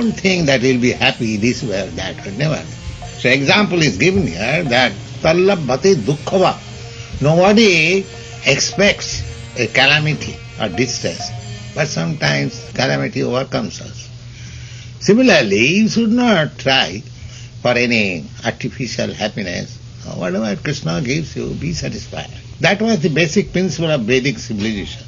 don't think that he'll be happy this way or that way, never. So example is given here that tallabhati dukkhava. Nobody expects a calamity or distress, but sometimes calamity overcomes us. Similarly, you should not try for any artificial happiness. Whatever Krishna gives you, be satisfied. That was the basic principle of Vedic civilization.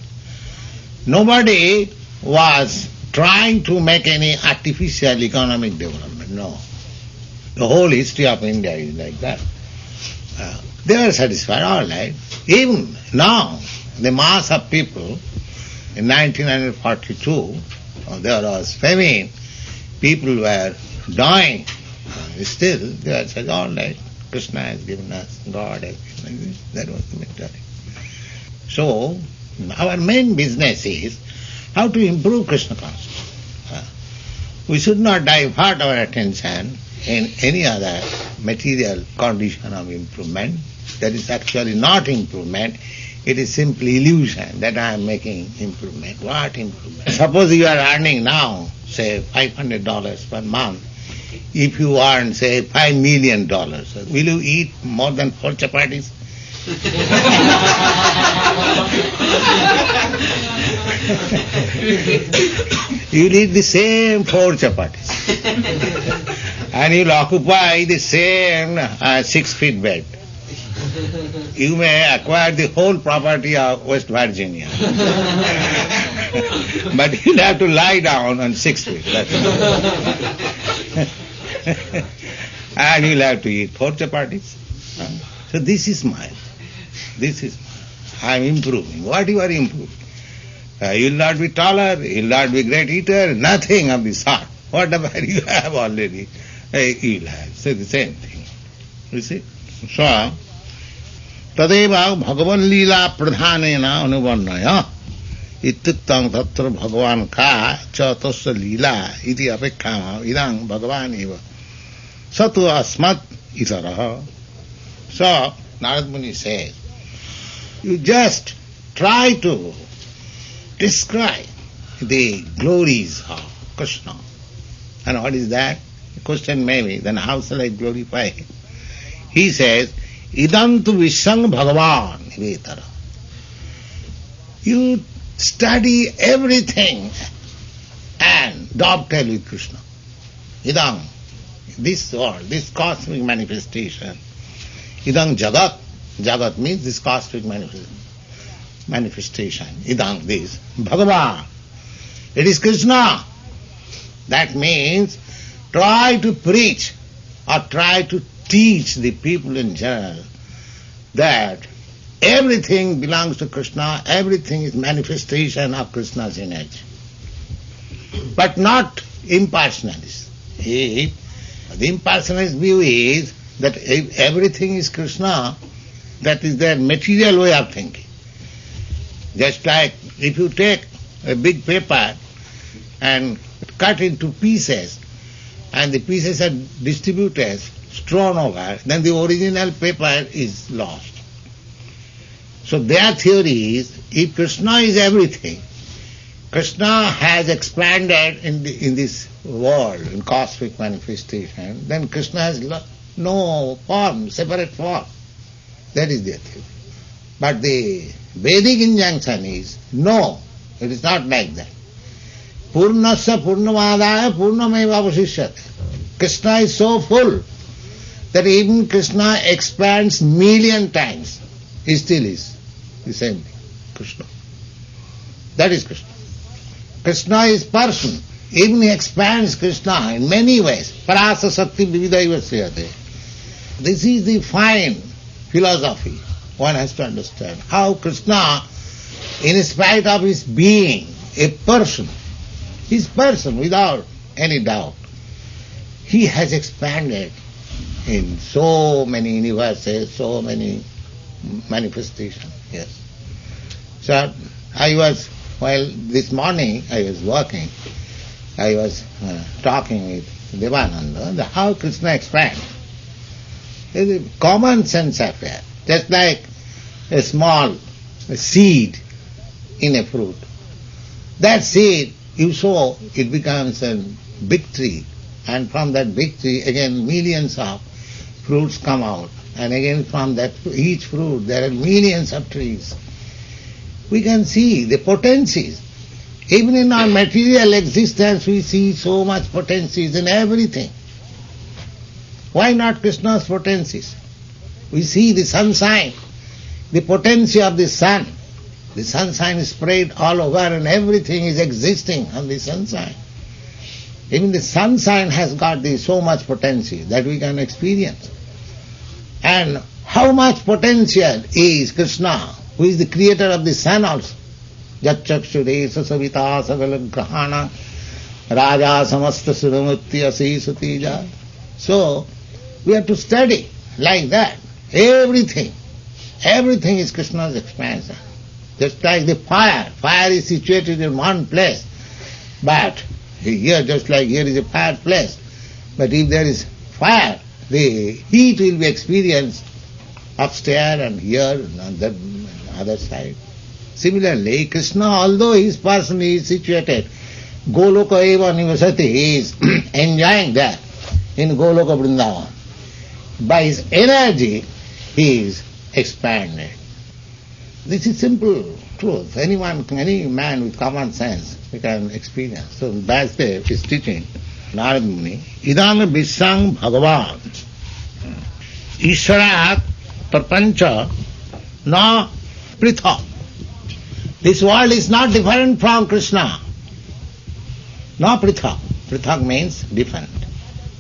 Nobody was trying to make any artificial economic development, no. The whole history of India is like that. They were satisfied, all right. Even now, the mass of people, in 1942, there was famine, people were dying. Still, they were said, all right, Krishna has given us, God has given us. That was the mentality. So, our main business is how to improve Krishna consciousness. We should not divert our attention in any other material condition of improvement. That is actually not improvement. It is simply illusion that I am making improvement. What improvement? Suppose you are earning now, say, $500 per month. If you earn, say, $5 million, will you eat more than 4 chapatis? You will eat the same 4 chapatis. And you will occupy the same 6-feet bed. You may acquire the whole property of West Virginia. But you'll have to lie down on 6 feet. And you'll have to eat 4 chapatis. So this is mine. I am improving. What you are improving? You will not be taller, you will not be great eater, nothing of the sort. Whatever you have already, you will have. So the same thing. You see? So, तदेव भगवान लीला प्रधानेन अनुवर्णय इत्युक्तं तत्र भगवान का च तस्य लीला इति अपेक्षा इदं भगवान एव स तु अस्मत् इतरः. So Narad Muni says, you just try to describe the glories of Krishna. And what is that? The question may be, then how shall I glorify him? He says, Idantu Vishang Bhagavan Vetara. You study everything and dovetail with Krishna. Idang, this world, this cosmic manifestation. Idang Jagat. Jagat means this cosmic manifestation. Idang, this. Bhagavan. It is Krishna. That means try to preach or try to teach the people in general that everything belongs to Krishna, everything is manifestation of Krishna's energy. But not impersonalist. The impersonalist view is that everything is Krishna, that is their material way of thinking. Just like if you take a big paper and cut into pieces, and the pieces are distributed, strewn over, then the original paper is lost. So their theory is, if Krishna is everything, Krishna has expanded in this world, in cosmic manifestation, then Krishna has no form, separate form. That is their theory. But the Vedic injunction is, no, it is not like that. Purnasya purnamadaya purnameva avasishyate. Krishna is so full that even Krishna expands million times. He still is the same thing, Krishna. That is Krishna. Krishna is person. Even he expands Krishna in many ways. Parasa Sakti Vividaiva Sriyate. This is the fine philosophy one has to understand. How Krishna, in spite of his being a person, his person without any doubt, he has expanded in so many universes, so many manifestations. Yes. So while this morning I was working, I was talking with Devananda, how Krishna expands. It's a common sense affair, just like a small seed in a fruit. That seed, you sow, it becomes a big tree, and from that big tree again millions of fruits come out, and again from that each fruit there are millions of trees. We can see the potencies. Even in our material existence we see so much potencies in everything. Why not Krishna's potencies? We see the sunshine, the potency of the sun. The sunshine is spread all over and everything is existing on the sunshine. Even the sunshine has got so much potency that we can experience. And how much potential is Krishna, who is the creator of the sun also? Jatchakshuresha savita sagalam grahana raja samasta suramurti asisatija. So, we have to study like that. Everything is Krishna's expansion. Just like the fire. Fire is situated in one place. But here, just like here is a fireplace. But if there is fire, the heat will be experienced upstairs and here and on the other side. Similarly, Krishna, although his person is situated, Goloka eva nivasati, he is enjoying that in Goloka Vrindavan. By his energy, he is expanded. This is simple truth. Any man with common sense, we can experience. So Vasudev is teaching Narad Muni, Idam Vishang Bhagavan Ishvarat Prapancha Na Prithak. This world is not different from Krishna. No Prithak. Prithak means different.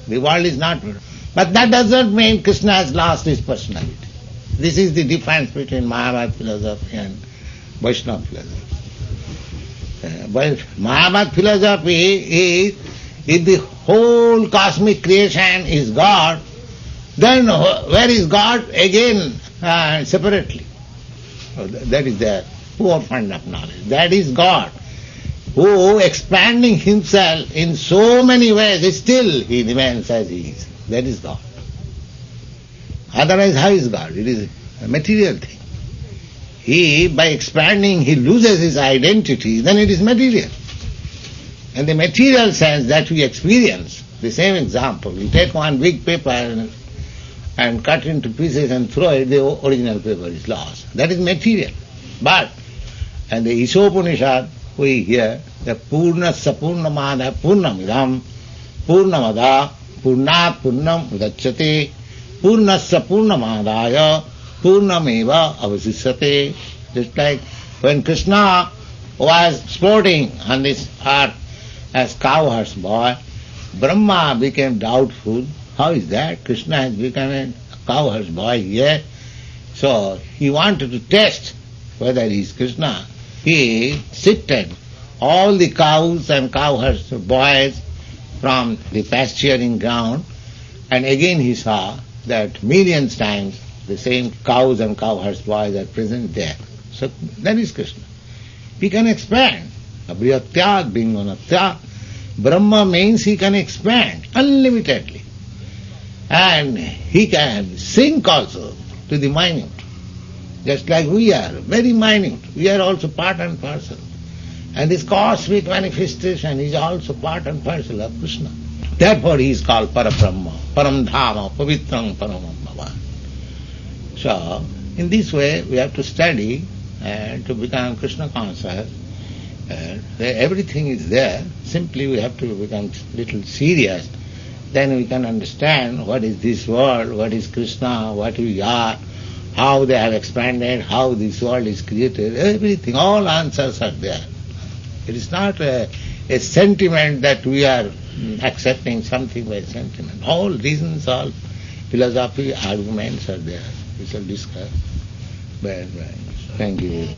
The world is not different. But that does not mean Krishna has lost his personality. This is the difference between Mayavad philosophy and Vaishnava philosophy. But Mayavad philosophy is, if the whole cosmic creation is God, then where is God? Again, separately. That is the poor fund of knowledge. That is God, who expanding himself in so many ways, still he remains as he is. That is God. Otherwise, how is God? It is a material thing. He, by expanding, he loses his identity, then it is material. And the material sense that we experience, the same example, we take one big paper and cut into pieces and throw it, the original paper is lost. That is material. But, and the Ishopanishad, we hear, the Purnasya Purnamada Purnamidam Purnamada Purnat Purnam Udachyate Purnasya Purnamadaya Purnameva Avasishyate. Just like when Krishna was sporting on this earth as cowherd's boy, Brahma became doubtful. How is that? Krishna has become a cowherd's boy here. So he wanted to test whether he is Krishna. He sifted all the cows and cowherds boys from the pasturing ground, and again he saw that millions times the same cows and cowherds boys are present there. So that is Krishna. He can expand. Abriyatyat bingonatyat. Brahma means he can expand unlimitedly. And he can sink also to the minute. Just like we are, very minute. We are also part and parcel. And this cosmic manifestation is also part and parcel of Krishna. Therefore he is called Parabrahma, Paramdhama, Pavitram Paramam Bhavan. So, in this way we have to study and to become Krishna conscious. Everything is there. Simply we have to become little serious. Then we can understand what is this world, what is Krishna, what we are, how they have expanded, how this world is created, everything, all answers are there. It is not a sentiment that we are accepting something by sentiment. All reasons, all philosophy, arguments are there. We shall discuss. Thank you.